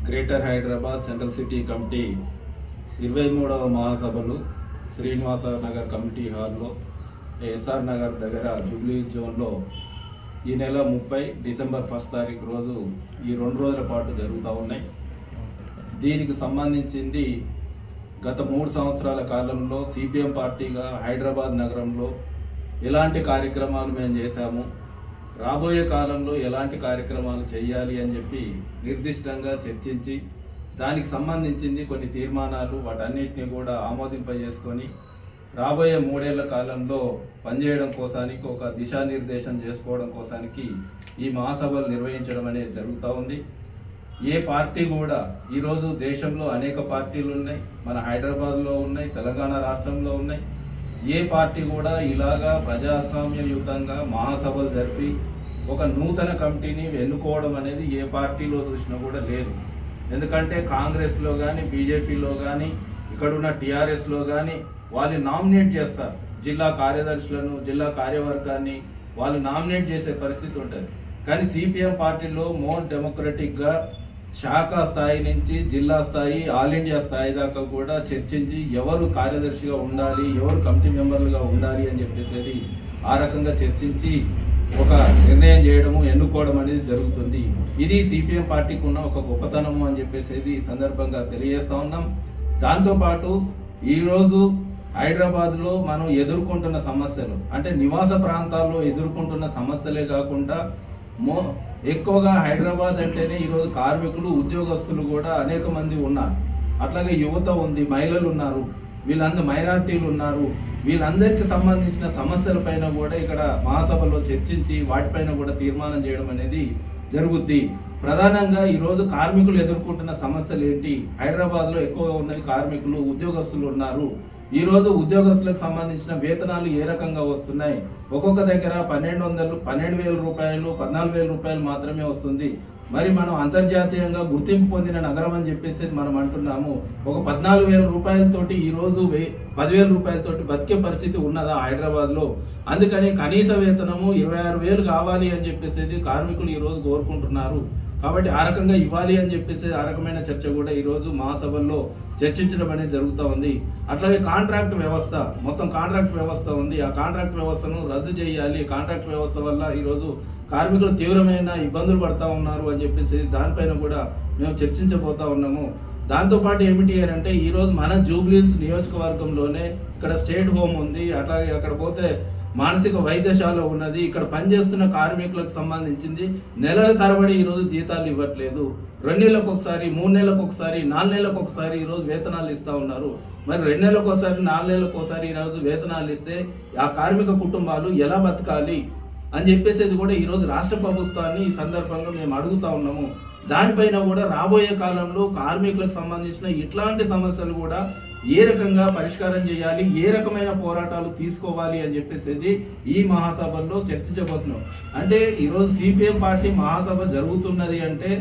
Greater Hyderabad central city committee 23వ మహాసభలు Srinivasa Nagar committee హాల్లో ఎస్ఆర్ నగర్ దగ్గర జూబ్లీ జోన్లో ఈ నెల 30 డిసెంబర్ 1 తారీఖు రోజు ఈ 2 రోజుల పాటు జరుగుతూ ఉన్నాయి. దీనికి సంబంధించింది గత 3 సంవత్సరాల కాలంలో సిపిఎం పార్టీగా హైదరాబాద్ నగరంలో ఎలాంటి కార్యక్రమాలు మేము చేశాము, రాబోయే కాలంలో ఎలాంటి కార్యక్రమాలు చేయాలి అని చెప్పి నిర్దిష్టంగా చర్చించి దానికి సంబంధించింది కొన్ని తీర్మానాలు వాటన్నిటిని కూడా ఆమోదింపజేసుకొని రాబోయే 3 ఏళ్ల కాలంలో పనిచేయడం కోసానికి ఒక దిశానిర్దేశం చేసుకోవడం కోసానికి ఈ మహాసభలు నిర్వహించడం అనేది జరుగుతూ ఉంది. ఏ పార్టీ కూడా ఈరోజు దేశంలో అనేక పార్టీలు ఉన్నాయి, మన హైదరాబాద్లో ఉన్నాయి, తెలంగాణ రాష్ట్రంలో ఉన్నాయి. ఏ పార్టీ కూడా ఇలాగా ప్రజాస్వామ్యయుతంగా మహాసభలు జరిపి ఒక నూతన కమిటీని ఎన్నుకోవడం అనేది ఏ పార్టీలో చూసినా కూడా లేదు. ఎందుకంటే కాంగ్రెస్లో కానీ బీజేపీలో కానీ ఇక్కడున్న టీఆర్ఎస్లో కానీ వాళ్ళు నామినేట్ చేస్తారు, జిల్లా కార్యదర్శులను జిల్లా కార్యవర్గాన్ని వాళ్ళు నామినేట్ చేసే పరిస్థితి ఉంటుంది. కానీ సిపిఎం పార్టీలో మోర్ డెమోక్రటిక్గా శాఖ స్థాయి నుంచి జిల్లా స్థాయి ఆల్ ఇండియా స్థాయి దాకా కూడా చర్చించి ఎవరు కార్యదర్శిగా ఉండాలి, ఎవరు కమిటీ మెంబర్లుగా ఉండాలి అని చెప్పేసి ఆ రకంగా చర్చించి ఒక నిర్ణయం చేయడము ఎన్నుకోవడం అనేది జరుగుతుంది. ఇది సిపిఎం పార్టీకి ఉన్న ఒక గొప్పతనము అని చెప్పేసి ఈ సందర్భంగా తెలియజేస్తా ఉన్నాం. దాంతోపాటు ఈరోజు హైదరాబాద్లో మనం ఎదుర్కొంటున్న సమస్యలు అంటే నివాస ప్రాంతాల్లో ఎదుర్కొంటున్న సమస్యలే కాకుండా ఎక్కువగా హైదరాబాద్ అంటేనే ఈరోజు కార్మికులు ఉద్యోగస్తులు కూడా అనేక మంది ఉన్నారు, అట్లాగే యువత ఉంది, మహిళలు ఉన్నారు, వీళ్ళందరూ మైనార్టీలు ఉన్నారు. వీళ్ళందరికీ సంబంధించిన సమస్యల పైన కూడా ఇక్కడ మహాసభలో చర్చించి వాటిపైన కూడా తీర్మానం చేయడం అనేది జరుగుద్ది. ప్రధానంగా ఈరోజు కార్మికులు ఎదుర్కొంటున్న సమస్యలు ఏంటి, హైదరాబాద్లో ఎక్కువగా ఉన్నది కార్మికులు ఉద్యోగస్తులు ఉన్నారు. ఈరోజు ఉద్యోగస్తులకు సంబంధించిన వేతనాలు ఏ రకంగా వస్తున్నాయి, ఒక్కొక్క దగ్గర 12,000 రూపాయలు 14,000 రూపాయలు మాత్రమే వస్తుంది. మరి మనం అంతర్జాతీయంగా గుర్తింపు పొందిన నగరం అని చెప్పేసి మనం అంటున్నాము. ఒక 14,000 రూపాయలతోటి ఈరోజు 10,000 రూపాయలతోటి బతికే పరిస్థితి ఉన్నదా హైదరాబాద్లో? అందుకని కనీస వేతనము 26,000 కావాలి అని చెప్పేసి కార్మికులు ఈరోజు కోరుకుంటున్నారు. కాబట్టి ఆ రకంగా ఇవ్వాలి అని చెప్పేసి ఆ రకమైన చర్చ కూడా ఈరోజు మహాసభల్లో చర్చించడం అనేది జరుగుతూ ఉంది. అట్లాగే కాంట్రాక్ట్ వ్యవస్థ, మొత్తం కాంట్రాక్ట్ వ్యవస్థ ఉంది, ఆ కాంట్రాక్ట్ వ్యవస్థను రద్దు చేయాలి. కాంట్రాక్ట్ వ్యవస్థ వల్ల ఈరోజు కార్మికులు తీవ్రమైన ఇబ్బందులు పడతా ఉన్నారు అని చెప్పేసి దానిపైన కూడా మేము చర్చించబోతా ఉన్నాము. దాంతోపాటు ఏమిటి అని అంటే ఈరోజు మన జూబ్లీహిల్స్ నియోజకవర్గంలోనే ఇక్కడ స్టేట్ హోమ్ ఉంది, అట్లాగే అక్కడ పోతే మానసిక వైద్యశాల ఉన్నది. ఇక్కడ పనిచేస్తున్న కార్మికులకు సంబంధించింది నెలల తరబడి ఈరోజు జీతాలు ఇవ్వట్లేదు. 2 నెలలకు ఒకసారి, 3 నెలలకు ఒకసారి, 4 నెలలకు ఒకసారి ఈరోజు వేతనాలు ఇస్తూ ఉన్నారు. మరి 2 నెలలకు ఒకసారి, 4 నెలలకు ఒకసారి ఈరోజు వేతనాలు ఇస్తే ఆ కార్మిక కుటుంబాలు ఎలా బతకాలి అని చెప్పేసి కూడా ఈరోజు రాష్ట్ర ప్రభుత్వాన్ని ఈ సందర్భంగా మేము అడుగుతా ఉన్నాము. దానిపైన కూడా రాబోయే కాలంలో కార్మికులకు సంబంధించిన ఇట్లాంటి సమస్యలు కూడా ఏ రకంగా పరిష్కారం చేయాలి, ఏ రకమైన పోరాటాలు తీసుకోవాలి అని చెప్పేసి ఈ మహాసభల్లో చర్చించబోతున్నాం. అంటే ఈరోజు సిపిఎం పార్టీ మహాసభ జరుగుతున్నది అంటే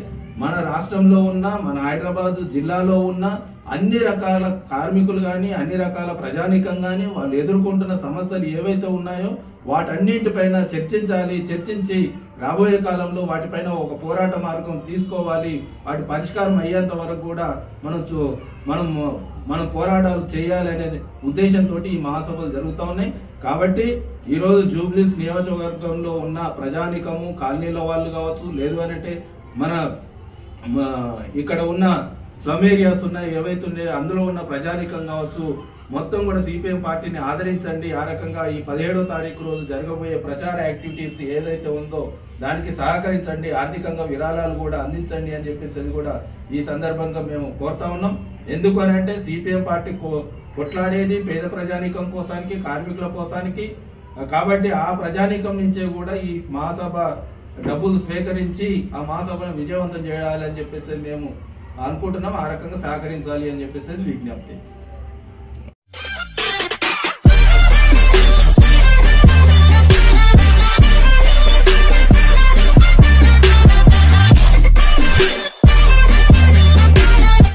మన రాష్ట్రంలో ఉన్న, మన హైదరాబాద్ జిల్లాలో ఉన్న అన్ని రకాల కార్మికులు కానీ అన్ని రకాల ప్రజానీకం కానీ వాళ్ళు ఎదుర్కొంటున్న సమస్యలు ఏవైతే ఉన్నాయో వాటన్నింటిపైన చర్చించాలి. చర్చించి రాబోయే కాలంలో వాటిపైన ఒక పోరాట మార్గం తీసుకోవాలి. వాటి పరిష్కారం అయ్యేంత వరకు కూడా మనం పోరాటాలు చేయాలి అనే ఉద్దేశంతో ఈ మహాసభలు జరుగుతూ ఉన్నాయి. కాబట్టి ఈరోజు జూబ్లీహిల్స్ నియోజకవర్గంలో ఉన్న ప్రజానీకము, కాలనీల వాళ్ళు కావచ్చు, లేదు అనంటే మన ఇక్కడ ఉన్న స్లమ్ ఏరియాస్ ఉన్నాయి ఏవైతే ఉన్నాయో అందులో ఉన్న ప్రజానీకం కావచ్చు, మొత్తం కూడా సిపిఎం పార్టీని ఆదరించండి. ఆ రకంగా ఈ 17వ తారీఖు రోజు జరగబోయే ప్రచార యాక్టివిటీస్ ఏదైతే ఉందో దానికి సహకరించండి, ఆర్థికంగా విరాళాలు కూడా అందించండి అని చెప్పేసి కూడా ఈ సందర్భంగా మేము కోరుతా ఉన్నాం. ఎందుకు అని అంటే సిపిఎం పార్టీ కొట్లాడేది పేద ప్రజానీకం కోసానికి, కార్మికుల కోసానికి. కాబట్టి ఆ ప్రజానీకం నుంచే కూడా ఈ మహాసభ డబ్బులు స్వీకరించి ఆ మహాసభను విజయవంతం చేయాలని చెప్పేసి మేము అనుకుంటున్నాం. ఆ రకంగా సహకరించాలి అని చెప్పేసి విజ్ఞప్తి.